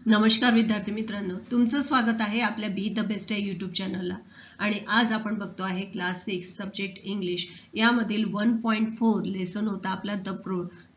नमस्कार विद्यार्थी मित्रांनो, तुमचं स्वागत आहे आपल्या बी द बेस्ट या यूट्यूब चॅनलला. आणि आज आपण बघतो आहे क्लास 6 सब्जेक्ट इंग्लिश यामधील 1.4 लेसन होता आपला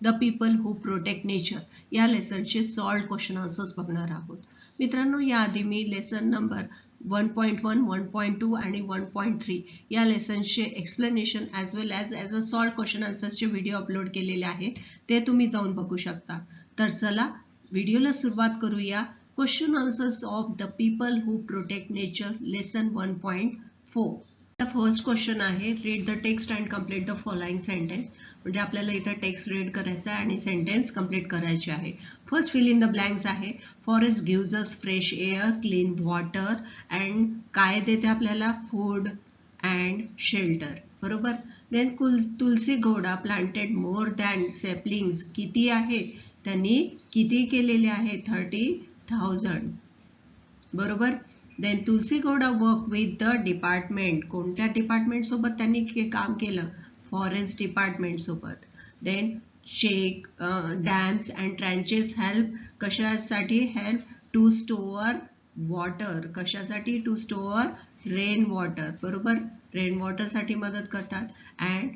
the people who protect nature. या लेसनचे सॉल्व्ड क्वेश्चन आन्सर्स बघणार आहोत. मित्रांनो, याआधी मी लेसन नंबर 1.1, 1.2 आणि 1.3 या लेसनचे explanation as well as a solved question आन्सर्सचे व्हिडिओ अपलोड केलेले आहेत, ते तुम्ही जाऊन बघू शकता. तर चला व्हिडिओला सुरुवात करूया. Question answers of the people who protect nature lesson 1.4. First question आहे, read the text and complete the following sentence. म्हणजे आपल्याला इथं टेक्स्ट रीड करायचा आहे आणि सेंटेन्स कंप्लीट करायचे आहे. First fill in the blanks आहे. Forest gives us fresh air, clean water and काय देते आपल्याला? Food and shelter. बरोबर. Then Tulsi Ghoda planted more than saplings. किती आहे? त्यांनी किती केलेले आहे? 30,000. बरोबर. Then Tulsi Ghoda work with the department. कोणत्या डिपार्टमेंट सोबत त्यांनी काम केलं? फॉरेस्ट डिपार्टमेंट सोबत. Then check dams and trenches help. कशासाठी हेल्प? To store water. कशासाठी? To store rain water. बरोबर. रेन वॉटरसाठी मदत करतात. And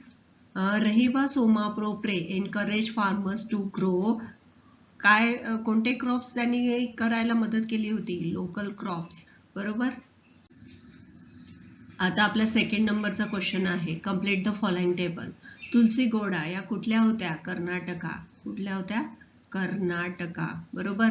Rahiba Soma Popere encourage farmers to grow. काय कोणते क्रॉप्स त्यांनी करायला मदत केली होती? Local crops. बरोबर. आता आपला सेकंड नंबरचा क्वेश्चन आहे, complete the following table. Tulsi Ghoda या कुठल्या होत्या? कर्नाटका. कुठल्या होत्या? कर्नाटका. बरोबर.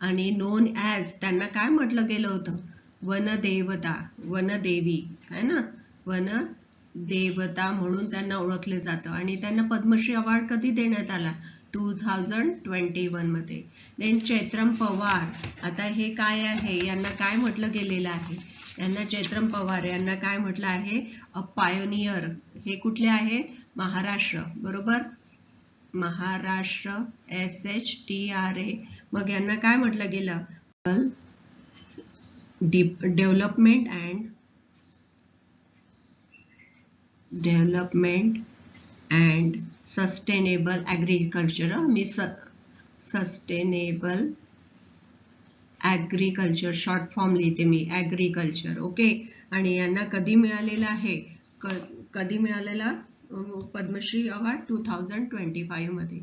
आणि नोन ॲज त्यांना काय म्हटलं गेलं होतं? वनदेवता, वनदेवी है ना, वनदेवता म्हणून त्यांना ओळखले जातं. आणि त्यांना पद्मश्री अवॉर्ड कधी देण्यात आला? 2021 मध्ये. देन चैत्रम पवार, आता हे काय आहे? यांना काय म्हटलं गेलेलं आहे? यांना चैत्रम पवार यांना काय म्हटलं आहे? A pioneer. हे कुठले आहे? महाराष्ट्र. बरोबर. महाराष्ट्र SHTRA. मग यांना काय म्हटलं गेलं? Development and sustainable agriculture. Me sustainable agriculture short form लिहिते मी, ॲग्रिकल्चर. ओके. आणि यांना कधी मिळालेला आहे? कधी मिळालेला पद्मश्री अवॉर्ड? 2025 मध्ये.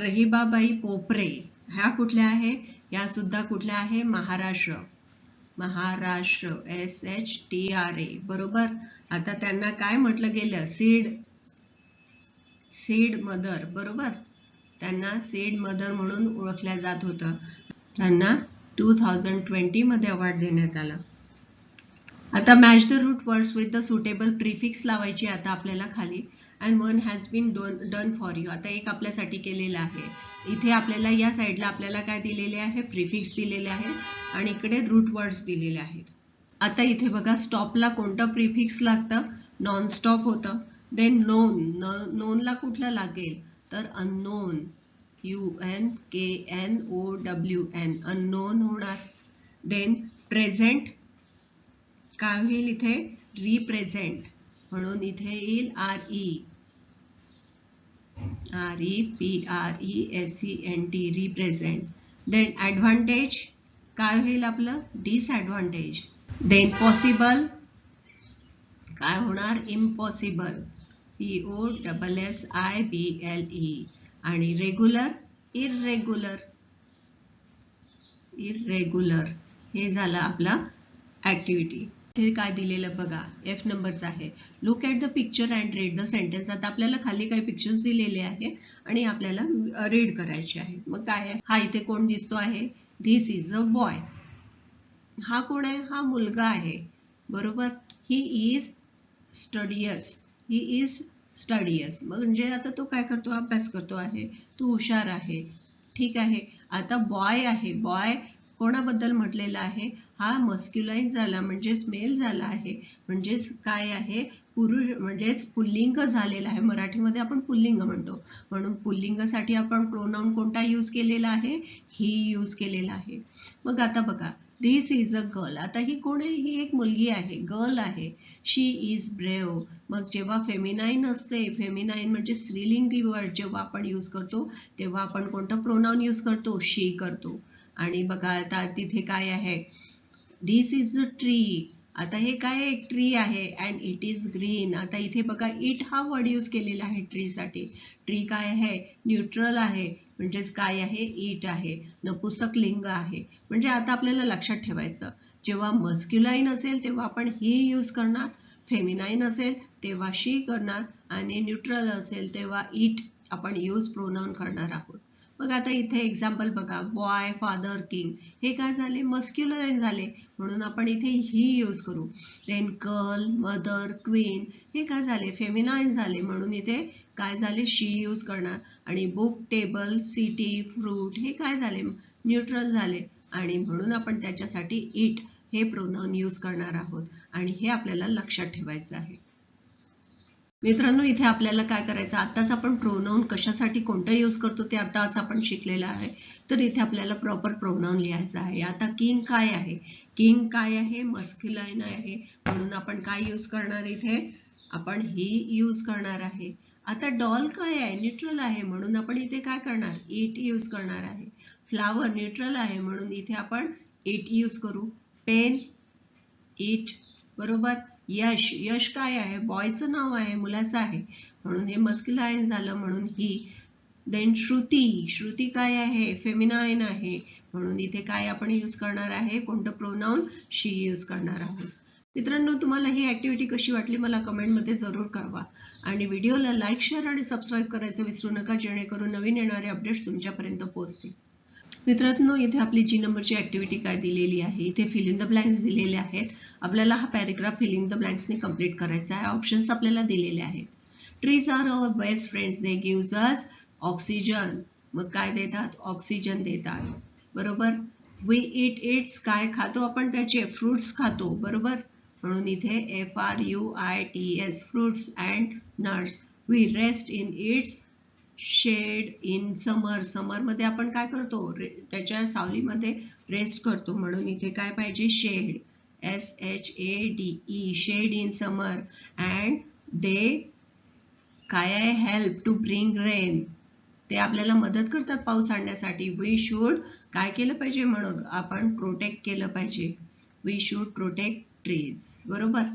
रहिबाबाई पोपरे ह्या कुठल्या आहे? या सुद्धा कुठल्या आहे? महाराष्ट्र. महाराष्ट्र SHTRA. बरोबर. आता त्यांना काय म्हटलं गेलं? Seed mother. बरोबर. त्यांना सीड मदर म्हणून ओळखल्या जात होतं. त्यांना 2020 मध्ये अवॉर्ड देण्यात आला. आता match the root words with the suitable prefix लावायची आता आपल्याला खाली. And one has been done for you. आता एक आपल्यासाठी केलेलं आहे. इथे आपल्याला या साईडला आपल्याला काय दिलेले आहे? प्रिफिक्स दिलेले आहे आणि इकडे रूट वर्ड्स दिलेले आहेत. आता इथे बघा, स्टॉपला कोणतं प्रिफिक्स लागतं? नॉन स्टॉप होतं. देन नोनला कुठलं लागेल? तर अननोन. UNKNOWN. अननोन होणार. देन प्रेझेंट काय होईल इथे? रिप्रेझेंट. म्हणून इथे येईल REPRESENT. रिप्रेझेंट. देन ॲडव्हान्टेज काय होईल आपलं? डिसॲडव्हान्टेज. देन पॉसिबल काय होणार? इम्पॉसिबल. POSSIBLE. आणि रेग्युलर इरेग्युलर. हे झालं आपला ऍक्टिव्हिटी. हे काय दिलेलं बघा, F नंबरचा आहे. Look at the picture and read the sentence. आता आपल्याला खाली काही पिक्चर्स दिलेले आहे आणि आपल्याला रीड करायचे आहे. मग काय आहे? हा इथे कोण दिसतो आहे? This is a boy. हा कोण आहे? हा मुलगा आहे. बरोबर. He is studious. म्हणजे आता तो काय करतो? अभ्यास करतो आहे. तो हुशार आहे. ठीक आहे. आता बॉय आहे. बॉय कोणाबद्दल म्हटलेला आहे? हा मस्क्युलाइन झाला, म्हणजेच मेल झाला आहे. म्हणजेच काय आहे? पुरुष, म्हणजेच पुल्लिंग झालेला आहे. मराठीमध्ये आपण पुल्लिंग म्हणतो. म्हणून पुल्लिंगासाठी आपण प्रोनाउन कोणता यूज केलेला आहे? ही यूज केलेला आहे. मग आता बघा, दिस इज अ गर्ल. आता ही कोण आहे? ही एक मुलगी आहे, गर्ल आहे. शी इज ब्रेव. मग जेव्हा फेमिनाईन असते, फेमिनाईन म्हणजे स्त्रीलिंगी वर्ड जेव्हा आपण यूज करतो तेव्हा आपण कोणतं प्रोनाउन यूज करतो? शी करतो. आणि बघा आता तिथे काय आहे? दिस इज अ ट्री. आता हे काय? एक ट्री आहे अँड इट इज ग्रीन. आता इथे बघा इट हा वर्ड यूज केलेला आहे ट्री साठी. ट्री काय आहे? न्यूट्रल आहे, म्हणजेच काय आहे? इट आहे. नपुसक लिंग आहे. म्हणजे आता आपल्याला लक्षात ठेवायचं, जेव्हा मस्क्युलाईन असेल तेव्हा आपण ही यूज करणार, फेमिनाईन असेल तेव्हा शी करणार, आणि न्यूट्रल असेल तेव्हा इट आपण यूज प्रोनाउन करणार आहोत. मग आता इथे एक्झाम्पल बघा, बॉय, फादर, किंग. हे काय झाले? मस्क्युलाईन झाले, म्हणून आपण इथे ही यूज करू. Then girl, mother, queen. हे काय झाले? फेमिनाईन झाले, म्हणून इथे काय झाले? शी यूज करणार. आणि बुक, टेबल, सिटी, फ्रूट. हे काय झाले? न्यूट्रल झाले, आणि म्हणून आपण त्याच्यासाठी इट हे प्रोनाउन यूज करणार आहोत. आणि हे आपल्याला लक्षात ठेवायचं आहे. मित्रांनो, इथे आपल्याला काय करायचं? आताच आपण प्रोनाउन कशासाठी कोणतं यूज करतो ते आताच आपण शिकलेलं आहे. तर इथे आपल्याला प्रॉपर प्रोनाउन लिहायचं आहे. आता किंग काय आहे? किंग काय आहे? मस्क्युलाईन आहे, म्हणून आपण काय यूज करणार? इथे आपण ही यूज करणार आहे. आता डॉल काय आहे? न्यूट्रल आहे, म्हणून आपण इथे काय करणार? इट यूज करणार आहे. फ्लावर न्यूट्रल आहे, म्हणून इथे आपण इट यूज करू. Pen, it. बरोबर. यश, यश काय आहे? बॉयचं नाव आहे, मुलाचं आहे, म्हणून हे मस्क्युलाईन झालं, म्हणून ही. देन श्रुती, श्रुती काय आहे? फेमिनाईन आहे, म्हणून इथे काय आपण यूज करणार आहे? कोणतं प्रोनाउन? शी यूज करणार आहोत. मित्रांनो, तुम्हाला ही ऍक्टिव्हिटी कशी वाटली मला कमेंटमध्ये जरूर कळवा, आणि व्हिडिओला लाईक, शेअर आणि सबस्क्राईब करायचं विसरू नका, जेणेकरून नवीन येणारे अपडेट्स तुमच्यापर्यंत पोहोचतील. मित्रांनो, इथे आपली जी नंबरची ऍक्टिव्हिटी काय दिलेली आहे, इथे फिल इन द ब्लँक्स दिलेले आहेत. आपल्याला हा पॅरेग्राफ फिल इन द ब्लँक्सने कंप्लीट करायचा आहे. ऑप्शन्स आपल्याला दिलेले आहेत. Trees are our best friends, they gives us oxygen. मग काय देतात? ऑक्सिजन देतात. बरोबर. वी इट इट्स, काय खातो आपण? त्याचे फ्रुट्स खातो. बरोबर, म्हणून इथे FRUITS, fruits and nuts. We rest in its shade in summer, summer मध्ये आपण काय करतो? त्याच्या सावलीमध्ये रेस्ट करतो, म्हणून इथे काय पाहिजे? Shade, SHADE, shade in summer. And they काय आहे? हेल्प टू ब्रिंग रेन, ते आपल्याला मदत करतात पाऊस आणण्यासाठी. वी शूड काय केलं पाहिजे? म्हणून आपण प्रोटेक्ट केलं पाहिजे. We should protect trees. बरोबर.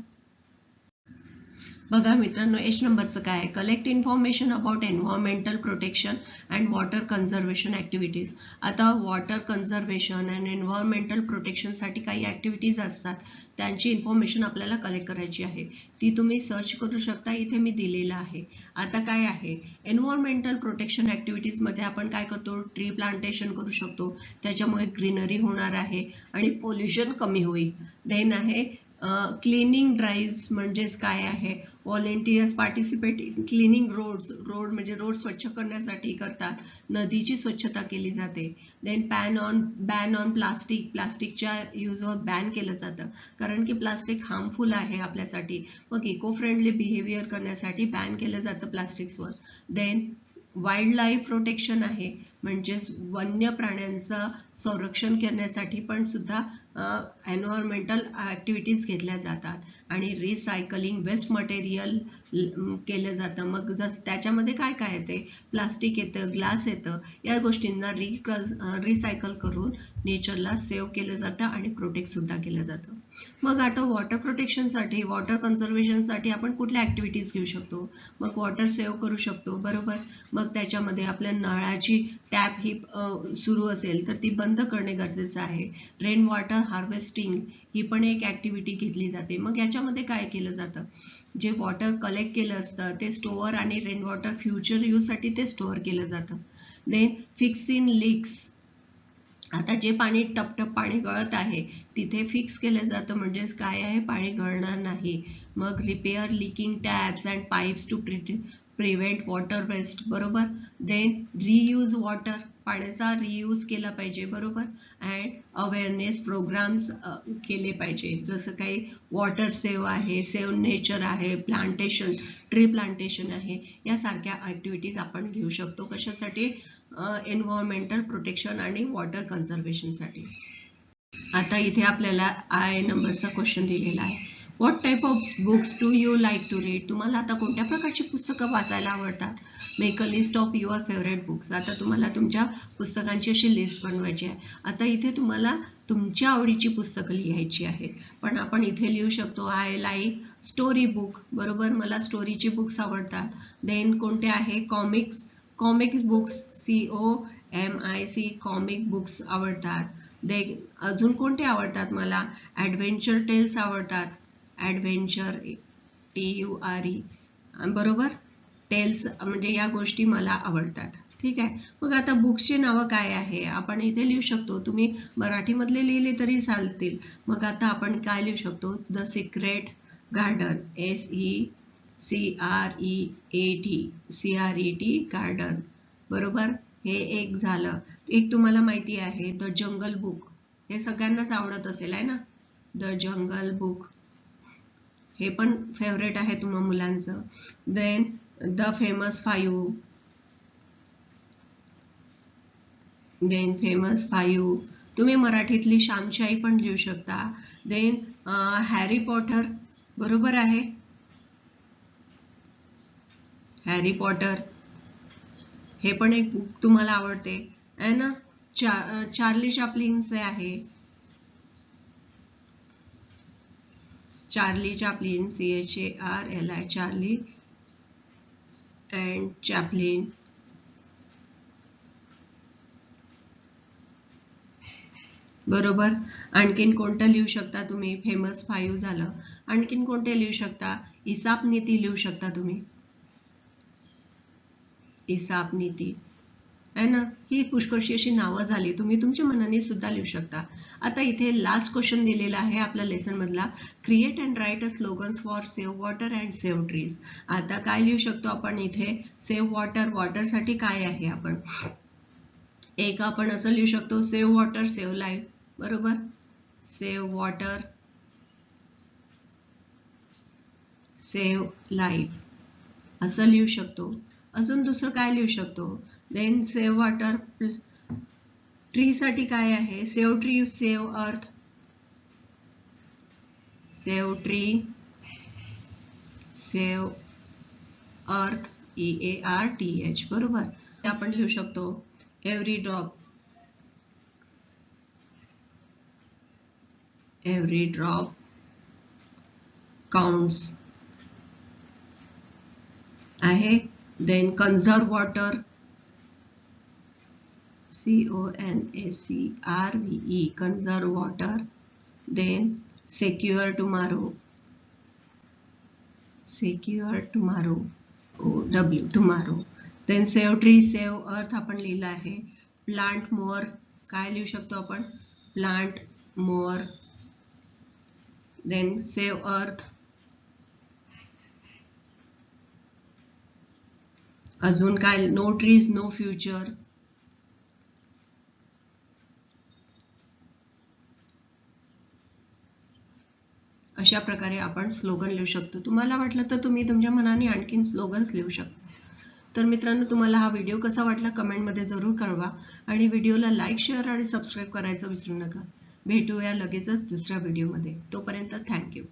बघा मित्रांनो, एच नंबरचं काय आहे? Collect information about environmental protection and water conservation activities. आता वॉटर कन्झर्वेशन अँड एन्व्हायरमेंटल प्रोटेक्शनसाठी काही ऍक्टिव्हिटीज असतात, त्यांची इन्फॉर्मेशन आपल्याला कलेक्ट करायची आहे. ती तुम्ही सर्च करू शकता, इथे मी दिलेलं आहे. आता काय आहे? एन्व्हायरमेंटल प्रोटेक्शन ऍक्टिव्हिटीजमध्ये आपण काय करतो? ट्री प्लांटेशन करू शकतो, त्याच्यामुळे ग्रीनरी होणार आहे आणि पोल्युशन कमी होईल. देन आहे क्लिनिंग ड्राईव्ह, म्हणजेच काय आहे? Volunteers participate in cleaning roads, road म्हणजे रोड स्वच्छ करण्यासाठी करतात. नदीची स्वच्छता केली जाते. देन बॅन ऑन प्लास्टिक, प्लास्टिकच्या यूजवर बॅन केलं जातं, कारण की प्लास्टिक हार्मफुल आहे आपल्यासाठी. मग इको फ्रेंडली बिहेवियर करण्यासाठी बॅन केलं जातं प्लास्टिक्सवर. देन वाईल्ड लाईफ प्रोटेक्शन आहे, म्हणजेच वन्य प्राण्यांचं संरक्षण करण्यासाठी पण सुद्धा एन्व्हायरमेंटल ऍक्टिव्हिटीज घेतल्या जातात. आणि रिसायकलिंग वेस्ट मटेरियल केलं जातं. मग त्याच्यामध्ये काय काय येते? प्लास्टिक येतं, ग्लास येतं. या गोष्टींना रिसायकल करून नेचरला सेव्ह केलं जातं आणि प्रोटेक्ट सुद्धा केलं जातं. मग आता वॉटर प्रोटेक्शनसाठी, वॉटर कन्झर्वेशनसाठी आपण कुठल्या ऍक्टिव्हिटीज घेऊ शकतो? मग वॉटर सेव्ह करू शकतो. बरोबर. मग त्याच्यामध्ये आपल्या नळाची टॅप ही सुरू असेल तर ती बंद करणे गरजेचं आहे. रेन वॉटर हार्वेस्टिंग ही पण एक ऍक्टिव्हिटी घेतली जाते. मग याच्यामध्ये काय केलं जातं? जे वॉटर कलेक्ट केलं असतं ते स्टोअर आणि रेन वॉटर फ्युचर यूजसाठी ते स्टोअर केलं जातं. देन फिक्स इन लीक्स, आता जे पाणी टपटप पाणी गळत आहे तिथे फिक्स केलं जातं, म्हणजेच काय आहे? पाणी गळणार नाही. मग repair leaking taps and pipes to prevent water waste. बरोबर. देन रियूज वॉटर, पाण्याचा रियूज केला पाहिजे. बरोबर. अँड अवेअरनेस प्रोग्राम्स केले पाहिजे, जसं काही वॉटर सेव्ह आहे, सेव्ह नेचर आहे, प्लांटेशन, ट्री प्लांटेशन आहे. यासारख्या ऍक्टिव्हिटीज आपण घेऊ शकतो. कशासाठी? एन्व्हायरमेंटल प्रोटेक्शन आणि वॉटर कन्झर्वेशनसाठी. आता इथे आपल्याला आय नंबरचा क्वेश्चन दिलेला आहे. What type of books do you like to read? तुम्हाला आता कोणत्या प्रकारची पुस्तकं वाचायला आवडतात? Make a list of your favourite books. आता तुम्हाला तुमच्या पुस्तकांची अशी लिस्ट बनवायची आहे. आता इथे तुम्हाला तुमच्या आवडीची पुस्तकं लिहायची आहेत. पण आपण इथे लिहू शकतो आय लाईक स्टोरी बुक. बरोबर, मला स्टोरीची बुक्स आवडतात. देन कोणते आहे? Comics books, COMIC comic books आवडतात. अजून कोणते आवडतात मला? ॲडव्हेंचर टेल्स आवडतात. ॲडव्हेंचर TURE, बरोबर, टेल्स म्हणजे या गोष्टी मला आवडतात. ठीक आहे. मग आता बुक्सची नावं काय आहे आपण इथे लिहू शकतो. तुम्ही मराठीमधले लिहिले तरी चालतील. मग आता आपण काय लिहू शकतो? The secret garden, CREAT garden. बरोबर, हे एक झालं. एक तुम्हाला माहिती आहे द जंगल बुक, हे सगळ्यांनाच आवडत असेल आहे ना. द जंगल बुक हे पण फेवरेट आहे तुम्हा मुलांचं. देन द फेमस फाईव्ह, तुम्ही मराठीतली श्यामची आई पण लिहू शकता. देन हॅरी पॉटर, बरोबर आहे, हॅरी पॉटर हे पण एक बुक तुम्हाला आवडते आहे ना. चार्ली चॅप्लिनचे आहे, Charlie Chaplin, CHARLI, Charlie and Chaplin. बरोबर, आणखीन कोणतं लिहू शकता तुम्ही? फेमस फाईव्ह झालं. आणखीन कोणते लिहू शकता? इसाप नीती लिहू शकता तुम्ही, इसाप नीती आहे ना. ही पुष्कळशी अशी नावं झाली. तुम्ही तुमच्या मनाने सुद्धा लिहू शकता. आता इथे लास्ट क्वेश्चन दिलेला आहे आपल्या लेसन मधला. Create and write a slogans for save water and save trees. आता काय लिहू शकतो आपण इथे? सेव्ह वॉटर, वॉटरसाठी काय आहे आपण? एक आपण असं लिहू शकतो, सेव्ह वॉटर सेव्ह लाईफ. बरोबर, सेव्ह वॉटर सेव्ह लाईफ असं लिहू शकतो. अजून दुसरं काय लिहू शकतो? देन सेव्ह वॉटर, ट्री साठी काय आहे? Save tree save earth, save tree save earth EARTH. बरोबर, आपण लिहू शकतो एव्हरी ड्रॉप काउंट्स आहे. Then conserve water, CONACRVE, conserve water. Then secure tomorrow, tomorrow. Then save tree save earth आपण लिहिलं आहे. प्लांट मोअर, काय लिहू शकतो आपण? Plant mower. Then save earth. अजून काय? No trees no future. अशा प्रकारे आपण स्लोगन लिहू शकतो. तुम्हाला वाटलं तर तुम्ही तुमच्या मनाने आणखीन स्लोगन्स लिहू शकता. तर मित्रांनो, तुम्हाला हा व्हिडिओ कसा वाटला कमेंटमध्ये जरूर कळवा आणि व्हिडिओला लाईक, शेअर आणि सबस्क्राईब करायचं विसरू नका. भेटूया लगेचच दुसऱ्या व्हिडिओमध्ये. तोपर्यंत थँक्यू.